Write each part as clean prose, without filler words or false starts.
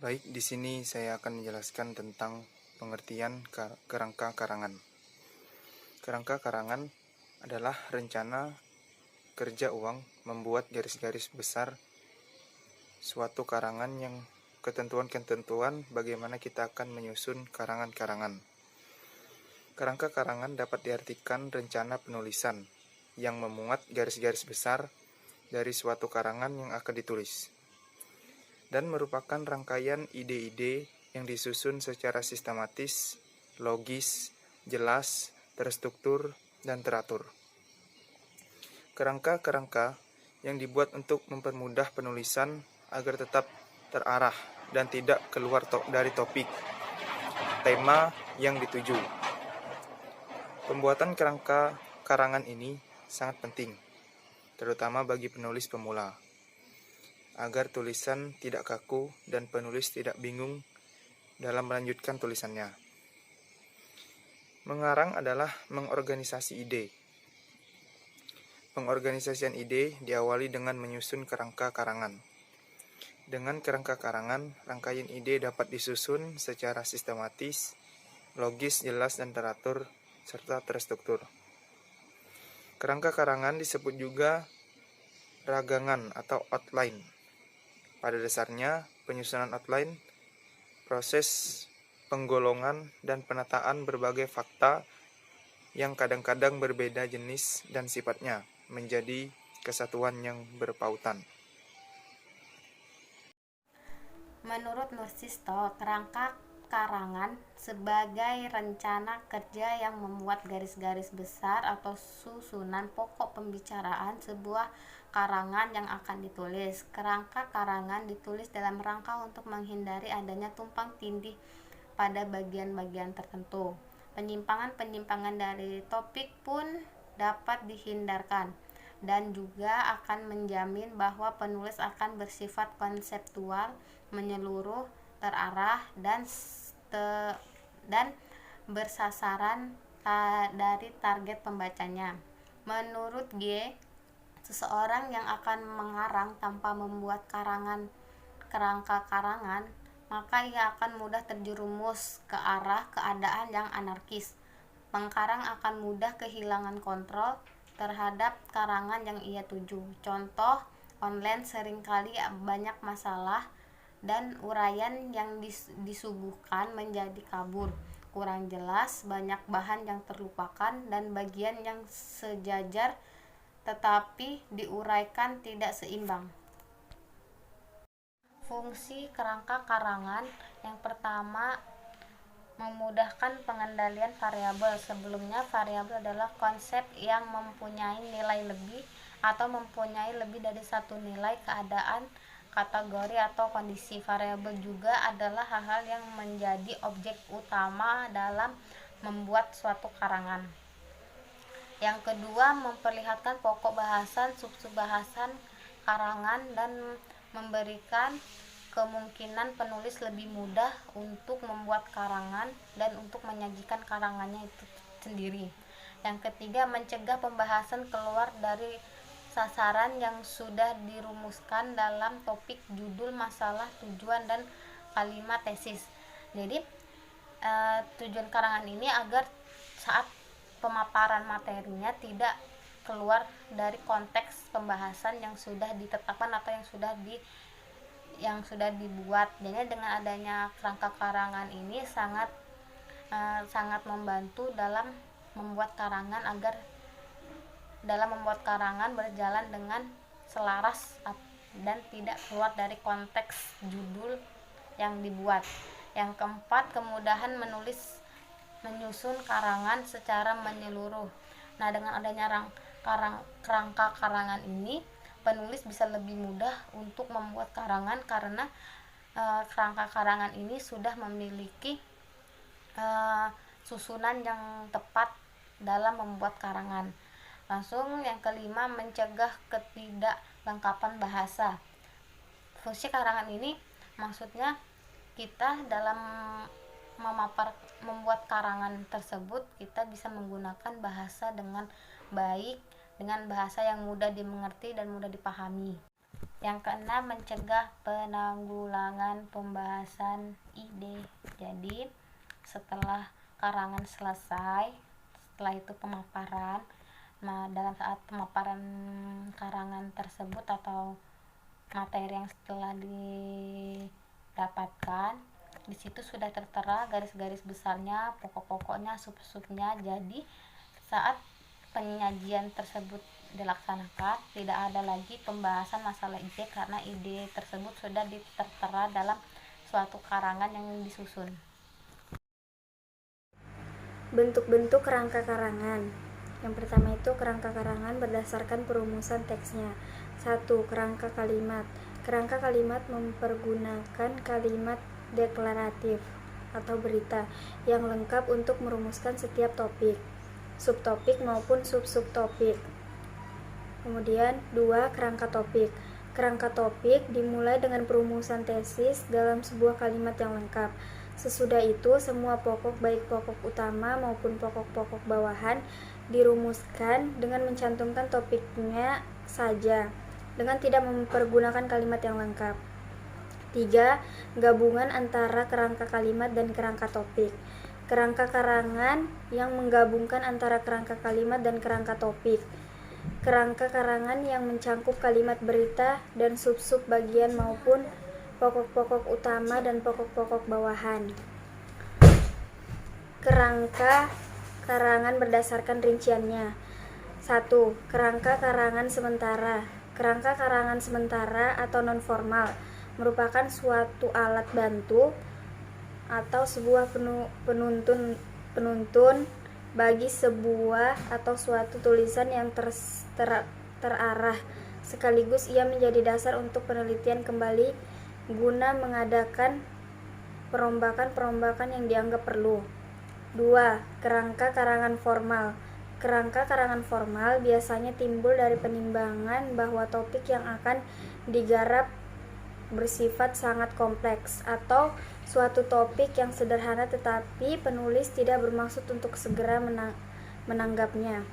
Baik, di sini saya akan menjelaskan tentang pengertian kerangka karangan. Kerangka karangan adalah rencana kerja uang membuat garis-garis besar suatu karangan yang ketentuan-ketentuan bagaimana kita akan menyusun karangan-karangan. Kerangka karangan dapat diartikan rencana penulisan yang memuat garis-garis besar dari suatu karangan yang akan ditulis, dan merupakan rangkaian ide-ide yang disusun secara sistematis, logis, jelas, terstruktur, dan teratur. Kerangka-kerangka yang dibuat untuk mempermudah penulisan agar tetap terarah dan tidak keluar dari topik, tema yang dituju. Pembuatan kerangka karangan ini sangat penting, terutama bagi penulis pemula, agar tulisan tidak kaku dan penulis tidak bingung dalam melanjutkan tulisannya. Mengarang adalah mengorganisasi ide. Pengorganisasian ide diawali dengan menyusun kerangka karangan. Dengan kerangka karangan, rangkaian ide dapat disusun secara sistematis, logis, jelas, dan teratur, serta terstruktur. Kerangka karangan disebut juga ragangan atau outline. Pada dasarnya, penyusunan outline, proses penggolongan dan penataan berbagai fakta yang kadang-kadang berbeda jenis dan sifatnya menjadi kesatuan yang berpautan. Menurut Nursisto, kerangka karangan sebagai rencana kerja yang memuat garis-garis besar atau susunan pokok pembicaraan sebuah karangan yang akan ditulis. Kerangka karangan ditulis dalam rangka untuk menghindari adanya tumpang tindih pada bagian-bagian tertentu. Penyimpangan-penyimpangan dari topik pun dapat dihindarkan, dan juga akan menjamin bahwa penulis akan bersifat konseptual, menyeluruh, terarah, dan bersasaran dari target pembacanya. Menurut G, seseorang yang akan mengarang tanpa membuat kerangka karangan, maka ia akan mudah terjerumus ke arah keadaan yang anarkis. Pengkarang akan mudah kehilangan kontrol terhadap karangan yang ia tuju. Contoh, online seringkali banyak masalah dan uraian yang disuguhkan menjadi kabur, kurang jelas, banyak bahan yang terlupakan, dan bagian yang sejajar tetapi diuraikan tidak seimbang. Fungsi kerangka karangan yang pertama, memudahkan pengendalian variabel. Sebelumnya, variabel adalah konsep yang mempunyai nilai lebih atau mempunyai lebih dari satu nilai, keadaan, kategori, atau kondisi. Variabel juga adalah hal-hal yang menjadi objek utama dalam membuat suatu karangan. Yang kedua, memperlihatkan pokok bahasan, sub-sub bahasan karangan, dan memberikan kemungkinan penulis lebih mudah untuk membuat karangan dan untuk menyajikan karangannya itu sendiri. Yang ketiga, mencegah pembahasan keluar dari sasaran yang sudah dirumuskan dalam topik, judul, masalah, tujuan, dan kalimat tesis. Jadi tujuan karangan ini agar saat pemaparan materinya tidak keluar dari konteks pembahasan yang sudah ditetapkan atau yang sudah dibuat. Jadi dengan adanya kerangka karangan ini sangat membantu dalam membuat karangan berjalan dengan selaras dan tidak keluar dari konteks judul yang dibuat. Yang keempat, kemudahan menyusun karangan secara menyeluruh. Nah, dengan adanya kerangka karangan ini, penulis bisa lebih mudah untuk membuat karangan karena kerangka karangan ini sudah memiliki susunan yang tepat dalam membuat karangan. Langsung yang kelima, mencegah ketidaklengkapan bahasa. Fungsi karangan ini maksudnya kita dalam membuat karangan tersebut, kita bisa menggunakan bahasa dengan baik, dengan bahasa yang mudah dimengerti dan mudah dipahami. Yang keenam, mencegah penanggulangan pembahasan ide. Jadi setelah karangan selesai, setelah itu pemaparan. Nah, dalam saat pemaparan karangan tersebut atau materi yang setelah didapatkan, di situ sudah tertera garis-garis besarnya, pokok-pokoknya, sub-subnya. Jadi saat penyajian tersebut dilaksanakan, tidak ada lagi pembahasan masalah ide karena ide tersebut sudah tertera dalam suatu karangan yang disusun. Bentuk-bentuk kerangka karangan. Yang pertama itu kerangka karangan berdasarkan perumusan teksnya. 1. Kerangka kalimat. Kerangka kalimat mempergunakan kalimat deklaratif atau berita yang lengkap untuk merumuskan setiap topik, subtopik maupun sub-subtopik. Kemudian 2. Kerangka topik. Kerangka topik dimulai dengan perumusan tesis dalam sebuah kalimat yang lengkap. Sesudah itu, semua pokok, baik pokok utama maupun pokok-pokok bawahan, dirumuskan dengan mencantumkan topiknya saja, dengan tidak mempergunakan kalimat yang lengkap. 3. Gabungan antara kerangka kalimat dan kerangka topik. Kerangka karangan yang menggabungkan antara kerangka kalimat dan kerangka topik. Kerangka karangan yang mencangkup kalimat berita dan sub-sub bagian maupun pokok-pokok utama dan pokok-pokok bawahan. Kerangka karangan berdasarkan rinciannya. 1. Kerangka karangan sementara. Kerangka karangan sementara atau non-formal merupakan suatu alat bantu atau sebuah penuntun bagi sebuah atau suatu tulisan yang terarah, sekaligus ia menjadi dasar untuk penelitian kembali guna mengadakan perombakan-perombakan yang dianggap perlu. 2. Kerangka karangan formal. Kerangka karangan formal biasanya timbul dari penimbangan bahwa topik yang akan digarap bersifat sangat kompleks atau suatu topik yang sederhana tetapi penulis tidak bermaksud untuk segera menanggapnya.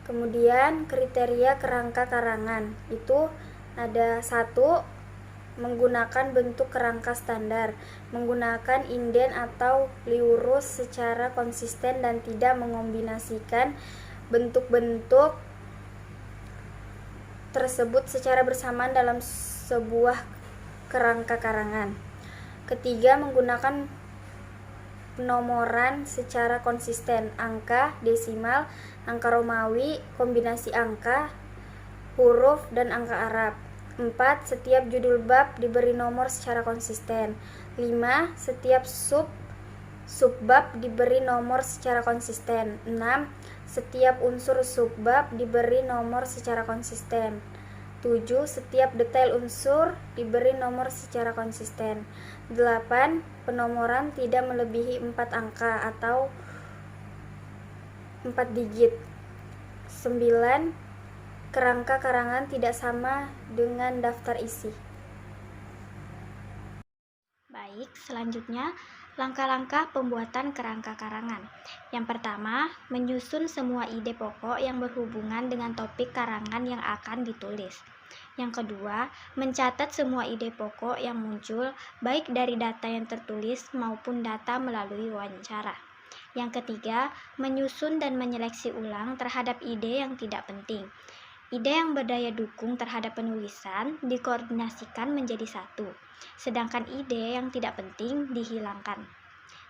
Kemudian kriteria kerangka karangan itu ada: 1. Menggunakan bentuk kerangka standar, menggunakan inden atau liurus secara konsisten dan tidak mengombinasikan bentuk-bentuk tersebut secara bersamaan dalam sebuah kerangka karangan. Ketiga, menggunakan penomoran secara konsisten, angka, desimal, angka Romawi, kombinasi angka, huruf, dan angka Arab. 4. Setiap judul bab diberi nomor secara konsisten. 5. Setiap subbab diberi nomor secara konsisten. 6. Setiap unsur subbab diberi nomor secara konsisten. 7. Setiap detail unsur diberi nomor secara konsisten. 8. Penomoran tidak melebihi 4 angka atau 4 digit. 9. Kerangka karangan tidak sama dengan daftar isi. Baik, selanjutnya langkah-langkah pembuatan kerangka karangan. Yang pertama, menyusun semua ide pokok yang berhubungan dengan topik karangan yang akan ditulis. Yang kedua, mencatat semua ide pokok yang muncul, baik dari data yang tertulis maupun data melalui wawancara. Yang ketiga, menyusun dan menyeleksi ulang terhadap ide yang tidak penting. Ide yang berdaya dukung terhadap penulisan dikoordinasikan menjadi satu, sedangkan ide yang tidak penting dihilangkan.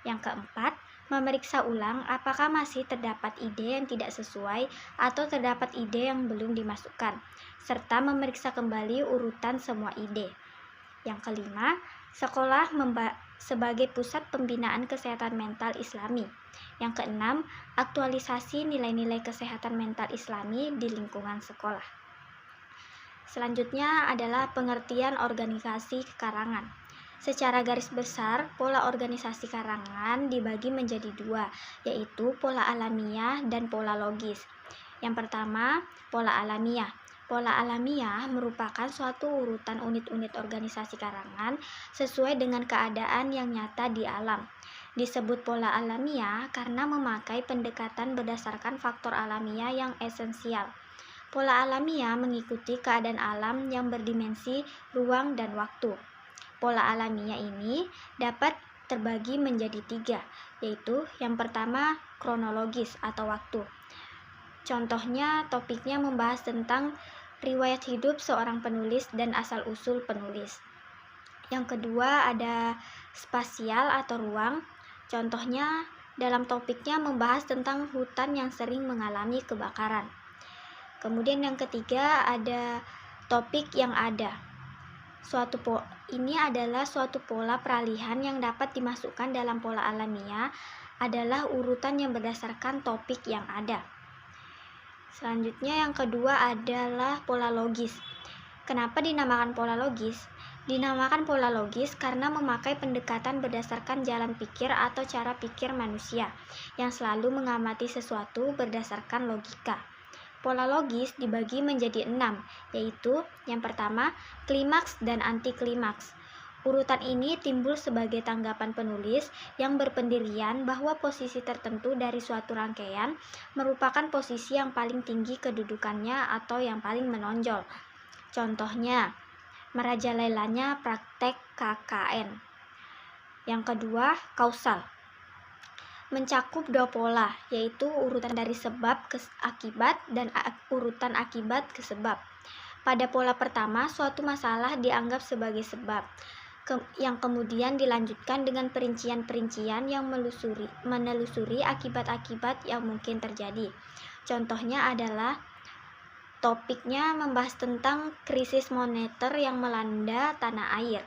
Yang keempat, memeriksa ulang apakah masih terdapat ide yang tidak sesuai atau terdapat ide yang belum dimasukkan, serta memeriksa kembali urutan semua ide. Yang kelima, sekolah sebagai pusat pembinaan kesehatan mental Islami. Yang keenam, aktualisasi nilai-nilai kesehatan mental Islami di lingkungan sekolah. Selanjutnya adalah pengertian organisasi karangan. Secara garis besar, pola organisasi karangan dibagi menjadi dua, yaitu pola alamiah dan pola logis. Yang pertama, pola alamiah. Pola alamiah merupakan suatu urutan unit-unit organisasi karangan sesuai dengan keadaan yang nyata di alam. Disebut pola alamiah karena memakai pendekatan berdasarkan faktor alamiah yang esensial. Pola alamiah mengikuti keadaan alam yang berdimensi ruang dan waktu. Pola alamiah ini dapat terbagi menjadi 3, yaitu yang pertama kronologis atau waktu. Contohnya, topiknya membahas tentang riwayat hidup seorang penulis dan asal-usul penulis. Yang kedua ada spasial atau ruang. Contohnya, dalam topiknya membahas tentang hutan yang sering mengalami kebakaran. Kemudian yang ketiga ada topik yang ada. Ini adalah suatu pola peralihan yang dapat dimasukkan dalam pola alamiah adalah urutan yang berdasarkan topik yang ada. Selanjutnya yang kedua adalah pola logis. Kenapa dinamakan pola logis? Dinamakan pola logis karena memakai pendekatan berdasarkan jalan pikir atau cara pikir manusia yang selalu mengamati sesuatu berdasarkan logika. Pola logis dibagi menjadi 6, yaitu yang pertama, klimaks dan anti-klimaks. Urutan ini timbul sebagai tanggapan penulis yang berpendirian bahwa posisi tertentu dari suatu rangkaian merupakan posisi yang paling tinggi kedudukannya atau yang paling menonjol. Contohnya, merajalelanya praktek KKN. Yang kedua, kausal. Mencakup 2 pola, yaitu urutan dari sebab ke akibat dan urutan akibat ke sebab. Pada pola pertama, suatu masalah dianggap sebagai sebab, yang kemudian dilanjutkan dengan perincian-perincian yang menelusuri akibat-akibat yang mungkin terjadi. Contohnya adalah topiknya membahas tentang krisis moneter yang melanda tanah air.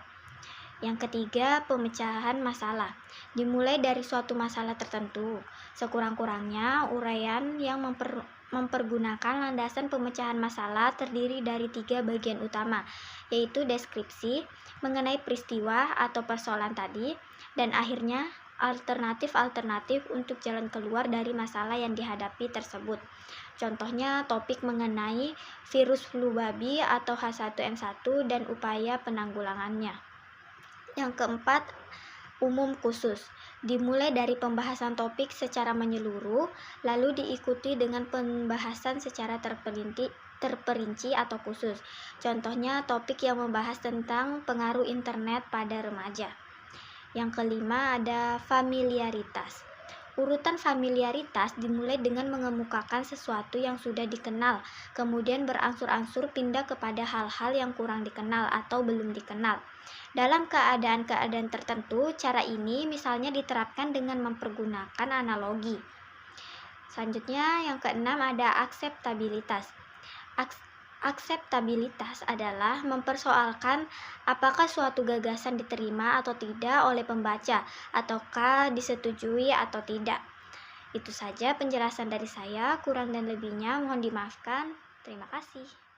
Yang ketiga, pemecahan masalah. Dimulai dari suatu masalah tertentu. Sekurang-kurangnya, uraian yang mempergunakan landasan pemecahan masalah terdiri dari 3 bagian utama, yaitu deskripsi mengenai peristiwa atau persoalan tadi, dan akhirnya alternatif-alternatif untuk jalan keluar dari masalah yang dihadapi tersebut. Contohnya topik mengenai virus flu babi atau H1N1 dan upaya penanggulangannya. Yang keempat, umum khusus. Dimulai dari pembahasan topik secara menyeluruh, lalu diikuti dengan pembahasan secara terperinci atau khusus. Contohnya topik yang membahas tentang pengaruh internet pada remaja. Yang kelima ada familiaritas. Urutan familiaritas dimulai dengan mengemukakan sesuatu yang sudah dikenal, kemudian berangsur-angsur pindah kepada hal-hal yang kurang dikenal atau belum dikenal. Dalam keadaan-keadaan tertentu, cara ini misalnya diterapkan dengan mempergunakan analogi. Selanjutnya, yang keenam ada akseptabilitas. Akseptabilitas adalah mempersoalkan apakah suatu gagasan diterima atau tidak oleh pembaca, ataukah disetujui atau tidak. Itu saja penjelasan dari saya, kurang dan lebihnya mohon dimaafkan. Terima kasih.